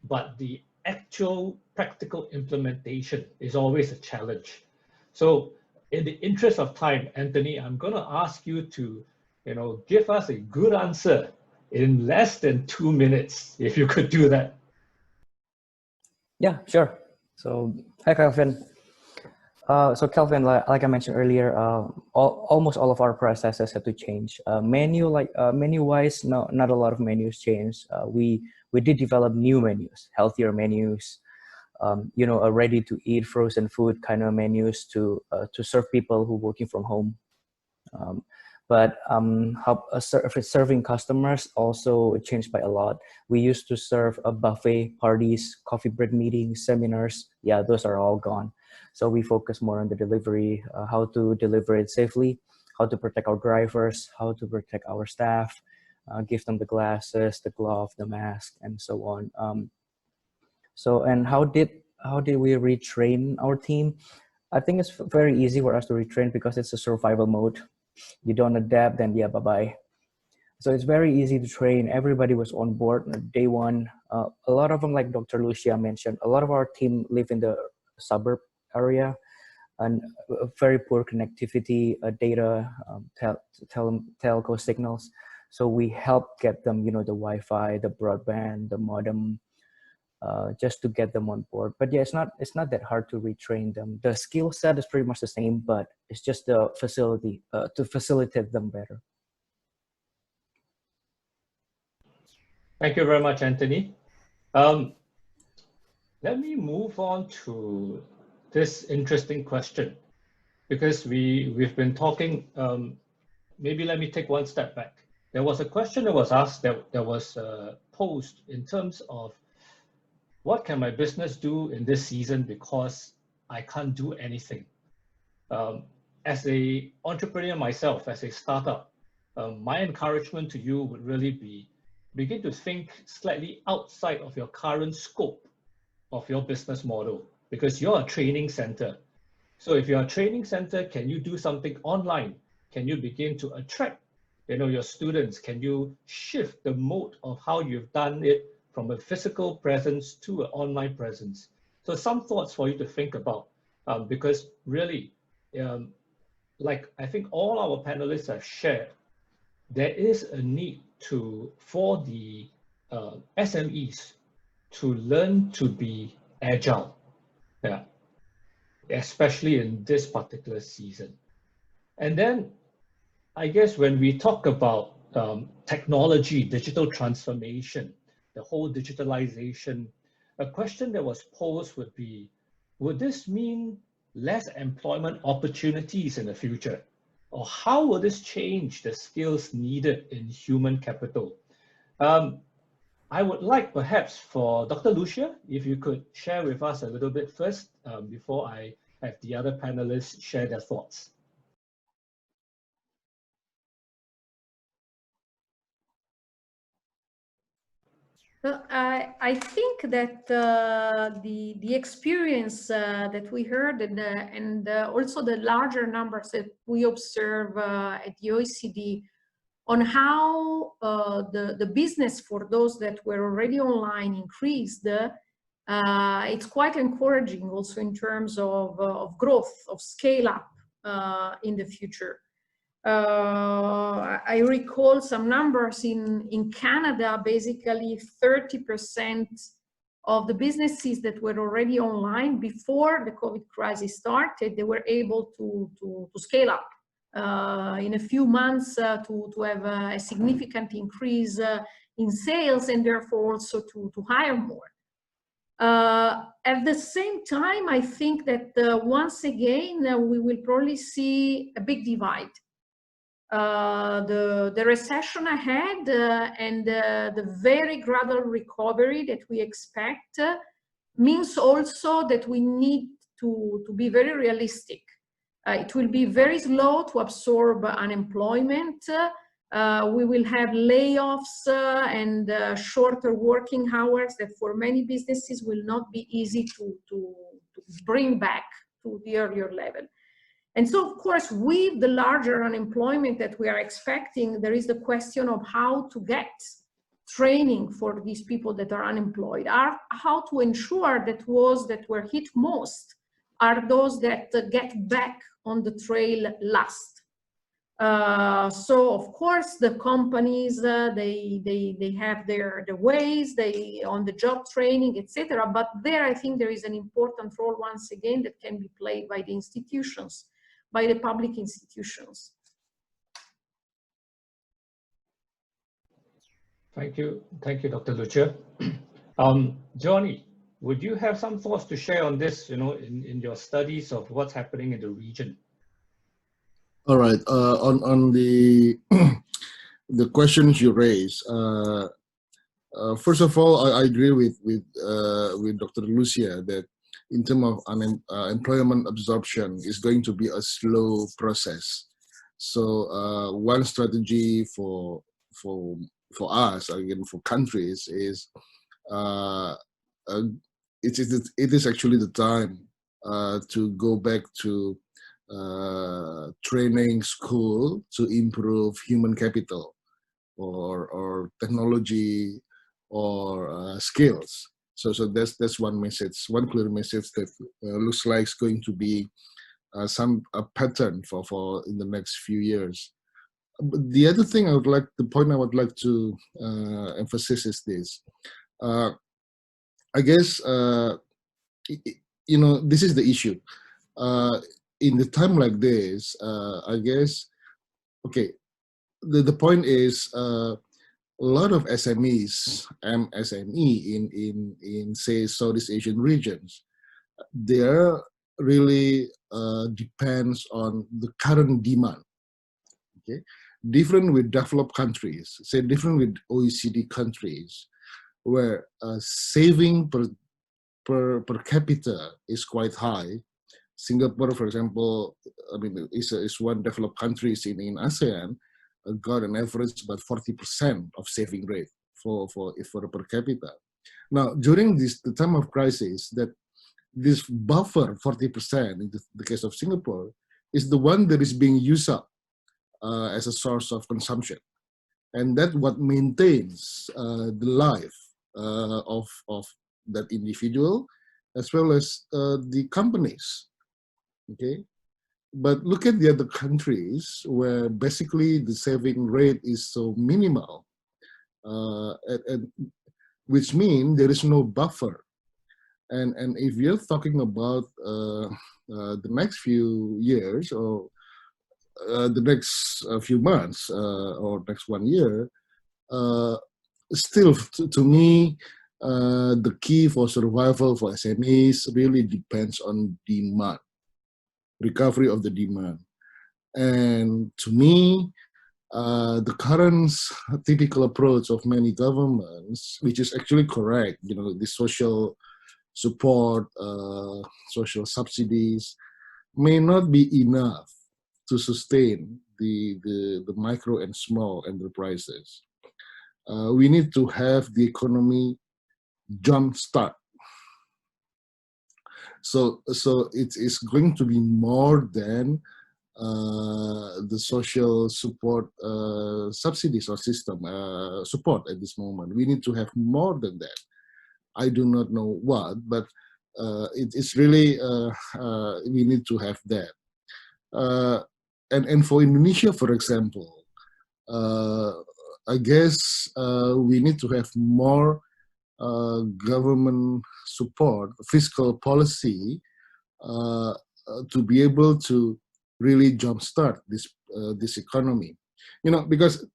but the actual practical implementation is always a challenge. So in the interest of time, Anthony, I'm going to ask you to, give us a good answer in less than 2 minutes, if you could do that. Yeah, sure. So, hi, Kelvin. So Kelvin, like I mentioned earlier, almost all of our processes had to change. Menu-wise, not a lot of menus changed. We did develop new menus, healthier menus, a ready-to-eat frozen food kind of menus to serve people who are working from home. Serving customers also changed by a lot. We used to serve a buffet, parties, coffee break meetings, seminars. Yeah, those are all gone. So we focus more on the delivery, how to deliver it safely, how to protect our drivers, how to protect our staff, give them the glasses, the glove, the mask, and so on. And how did we retrain our team? I think it's very easy for us to retrain because it's a survival mode. You don't adapt, then yeah, bye-bye. So it's very easy to train. Everybody was on board day one. A lot of them, like Dr. Lucia mentioned, a lot of our team live in the suburb area and very poor connectivity, data, telco signals. So we help get them, the Wi-Fi, the broadband, the modem, just to get them on board. But yeah, it's not that hard to retrain them. The skill set is pretty much the same, but it's just the facility to facilitate them better. Thank you very much, Anthony. Let me move on to this interesting question, because we've been talking, maybe let me take one step back. There was a question that was asked that was posed in terms of what can my business do in this season because I can't do anything. As an entrepreneur myself, as a startup, my encouragement to you would really be begin to think slightly outside of your current scope of your business model, because you're a training center. So if you're a training center, can you do something online? Can you begin to attract your students? Can you shift the mode of how you've done it from a physical presence to an online presence? So some thoughts for you to think about, because really, like I think all our panelists have shared, there is a need for the SMEs to learn to be agile, yeah, especially in this particular season. And then I guess when we talk about technology, digital transformation, the whole digitalization, a question that was posed would be, would this mean less employment opportunities in the future? Or how will this change the skills needed in human capital? I would like perhaps for Dr. Lucia, if you could share with us a little bit first before I have the other panelists share their thoughts. I think that the experience that we heard and also the larger numbers that we observe at the OECD on how the business for those that were already online increased, it's quite encouraging also in terms of growth, of scale up in the future. I recall some numbers in Canada, basically 30% of the businesses that were already online before the COVID crisis started, they were able to scale up in a few months to have a significant increase in sales and therefore also to hire more. At the same time, I think that once again, we will probably see a big divide. The recession ahead and the very gradual recovery that we expect means also that we need to be very realistic. It will be very slow to absorb unemployment. We will have layoffs and shorter working hours that for many businesses will not be easy to bring back to the earlier level. And so, of course, with the larger unemployment that we are expecting, there is the question of how to get training for these people that are unemployed, how to ensure that those that were hit most are those that get back on the trail last. So of course the companies they have their ways, they on the job training, etc. But there I think there is an important role once again that can be played by the institutions, by the public institutions. Thank you, Dr. Lucia. Johnny, would you have some thoughts to share on this? You know, in your studies of what's happening in the region. All right. On the the questions you raise. First of all, I agree with Dr. Lucia that in terms of employment absorption is going to be a slow process. So one strategy for us, again for countries, is it is actually the time to go back to training school to improve human capital or technology or skills. So that's one message, one clear message that looks like it's going to be a pattern for in the next few years. But the other thing the point I would like to emphasize is this. I guess this is the issue. In the time like this, I guess, okay, the point is a lot of SMEs, MSME in say Southeast Asian regions, they're really depends on the current demand. Okay, different with developed countries, say different with OECD countries, where saving per capita is quite high. Singapore, for example, I mean, is one developed country in ASEAN, got an average about 40% of saving rate for per capita. Now, during the time of crisis, that this buffer 40% in the case of Singapore is the one that is being used up as a source of consumption, and that what maintains the life of that individual as well as the companies. Okay, but look at the other countries where basically the saving rate is so minimal, and which means there is no buffer. And if you're talking about the next few years or the next few months or next 1 year, still to me, the key for survival for SMEs really depends on demand. Recovery of the demand. And to me, the current typical approach of many governments, which is actually correct, the social support, social subsidies, may not be enough to sustain the micro and small enterprises. We need to have the economy jumpstart. So it is going to be more than the social support subsidies or system support at this moment. We need to have more than that. I do not know what, but it's really we need to have that. And for Indonesia, for example, I guess we need to have more government support, fiscal policy, to be able to really jumpstart this economy. Because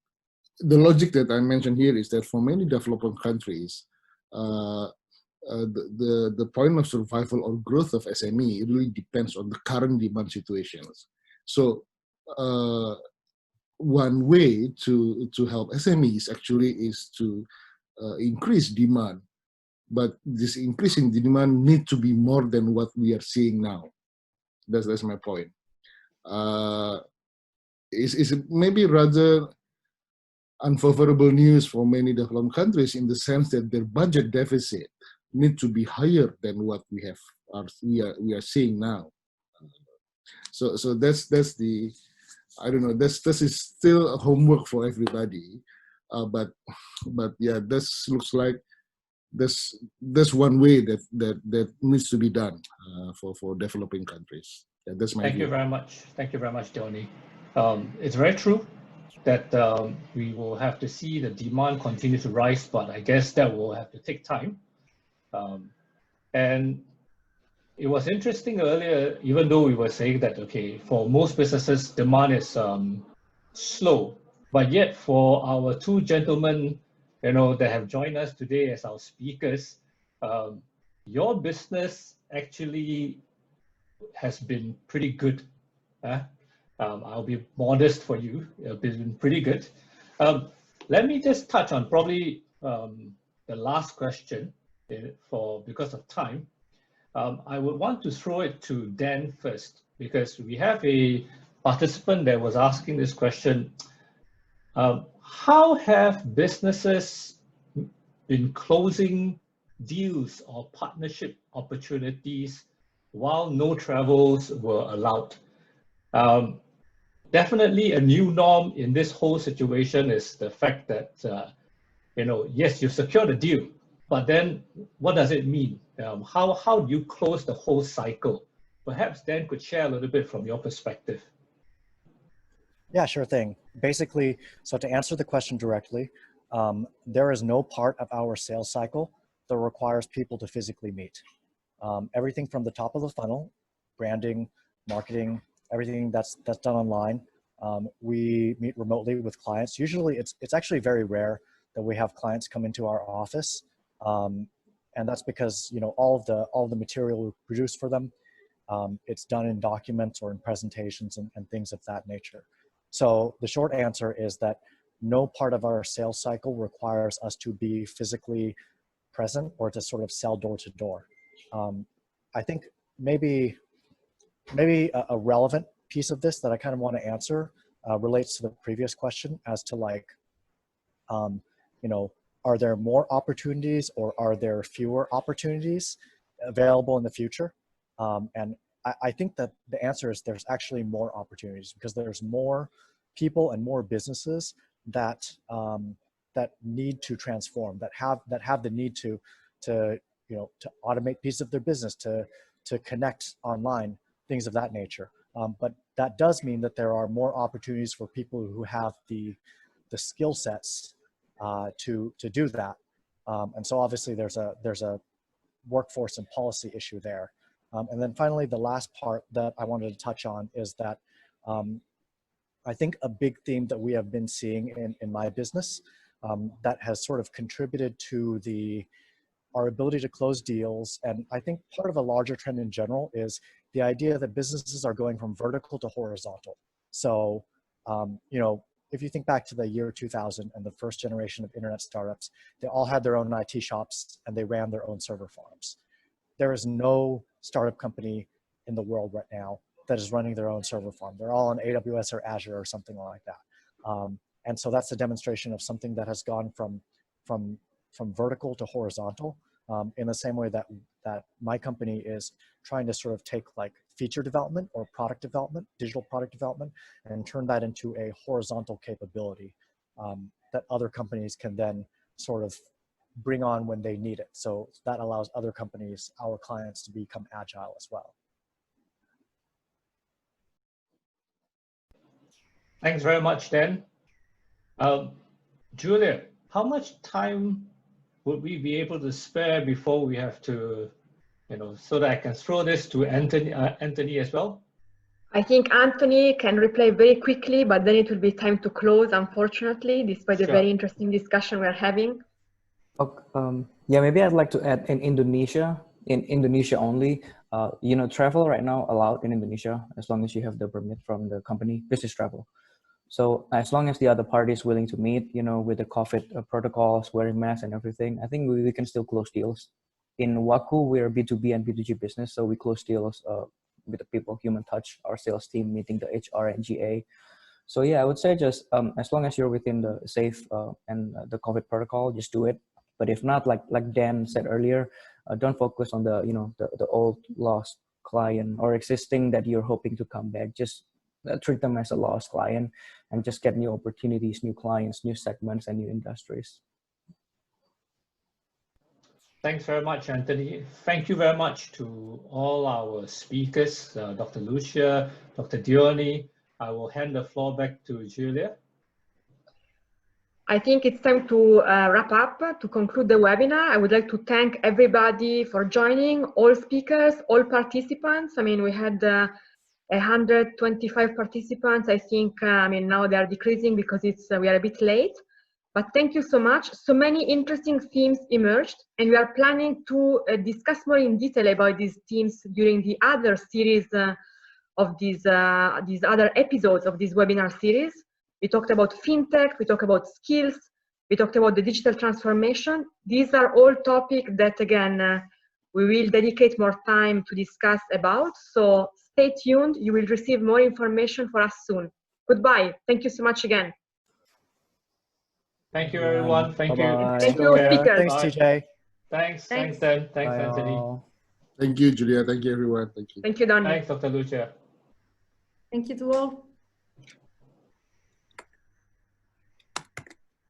the logic that I mentioned here is that for many developing countries, the point of survival or growth of SME really depends on the current demand situations. So one way to help SMEs actually is to increase demand, but this increasing demand need to be more than what we are seeing now. That's my point. It's maybe rather unfavorable news for many developed countries in the sense that their budget deficit need to be higher than what we are seeing now. So that's the, I don't know, this is still a homework for everybody, but yeah, this looks like there's one way that needs to be done for developing countries. Yeah, that's my view. Thank you very much. Thank you very much, Diony. It's very true that we will have to see the demand continue to rise, but I guess that will have to take time. And it was interesting earlier, even though we were saying that, okay, for most businesses, demand is slow, but yet for our two gentlemen, that have joined us today as our speakers, your business actually has been pretty good. I'll be modest for you. It's been pretty good. Let me just touch on probably the last question because of time. I would want to throw it to Dan first, because we have a participant that was asking this question. How have businesses been closing deals or partnership opportunities while no travels were allowed? Definitely a new norm in this whole situation is the fact that, yes, you secured a deal, but then what does it mean? How do you close the whole cycle? Perhaps Dan could share a little bit from your perspective. Yeah, sure thing. Basically, so to answer the question directly, there is no part of our sales cycle that requires people to physically meet. Everything from the top of the funnel, branding, marketing, everything that's done online. We meet remotely with clients. Usually it's actually very rare that we have clients come into our office. And that's because, all of the material we produce for them, it's done in documents or in presentations and things of that nature. So the short answer is that no part of our sales cycle requires us to be physically present or to sort of sell door to door. I think maybe a relevant piece of this that I kind of want to answer relates to the previous question as to like, are there more opportunities or are there fewer opportunities available in the future? And I think that the answer is there's actually more opportunities, because there's more people and more businesses that need to transform, that have the need to automate pieces of their business, to connect online, things of that nature. But that does mean that there are more opportunities for people who have the skill sets to do that. And so obviously there's a workforce and policy issue there. And then finally, the last part that I wanted to touch on is that I think a big theme that we have been seeing in my business that has sort of contributed to our ability to close deals, and I think part of a larger trend in general, is the idea that businesses are going from vertical to horizontal. So, if you think back to the year 2000 and the first generation of internet startups, they all had their own IT shops and they ran their own server farms. There is no startup company in the world right now that is running their own server farm. They're all on AWS or Azure or something like that. And so that's a demonstration of something that has gone from vertical to horizontal, in the same way that my company is trying to sort of take like feature development or product development, digital product development, and turn that into a horizontal capability that other companies can then sort of bring on when they need it. So that allows other companies, our clients, to become agile as well. Thanks very much, Dan. Julia, how much time would we be able to spare before we have to, so that I can throw this to Anthony as well? I think Anthony can reply very quickly, but then it will be time to close, unfortunately, despite the very interesting discussion we're having. Okay, yeah, maybe I'd like to add in Indonesia only, travel right now allowed in Indonesia, as long as you have the permit from the company, business travel. So as long as the other party is willing to meet, with the COVID protocols, wearing masks and everything, I think we can still close deals. In Waku, we're a B2B and B2G business, so we close deals with the people, human touch, our sales team meeting the HR and GA. So yeah, I would say just as long as you're within the safe and the COVID protocol, just do it. But if not, like Dan said earlier, don't focus on the old lost client or existing that you're hoping to come back, just treat them as a lost client and just get new opportunities, new clients, new segments, and new industries. Thanks very much, Anthony. Thank you very much to all our speakers, Dr. Lucia, Dr. Dioni. I will hand the floor back to Julia. I think it's time to wrap up, to conclude the webinar. I would like to thank everybody for joining, all speakers, all participants. I mean, we had 125 participants. I think, I mean, now they are decreasing because we are a bit late. But thank you so much. So many interesting themes emerged, and we are planning to discuss more in detail about these themes during the other series of these other episodes of this webinar series. We talked about fintech, we talked about skills, we talked about the digital transformation. These are all topics that, again, we will dedicate more time to discuss about. So stay tuned, you will receive more information for us soon. Goodbye. Thank you so much again. Thank you, everyone. Thank you. Thank you, speakers. Thanks, TJ. Thanks, Dan. Thanks, Anthony. Thank you, Julia. Thank you, everyone. Thank you. Thank you, Donny. Thanks, Dr. Lucia. Thank you to all.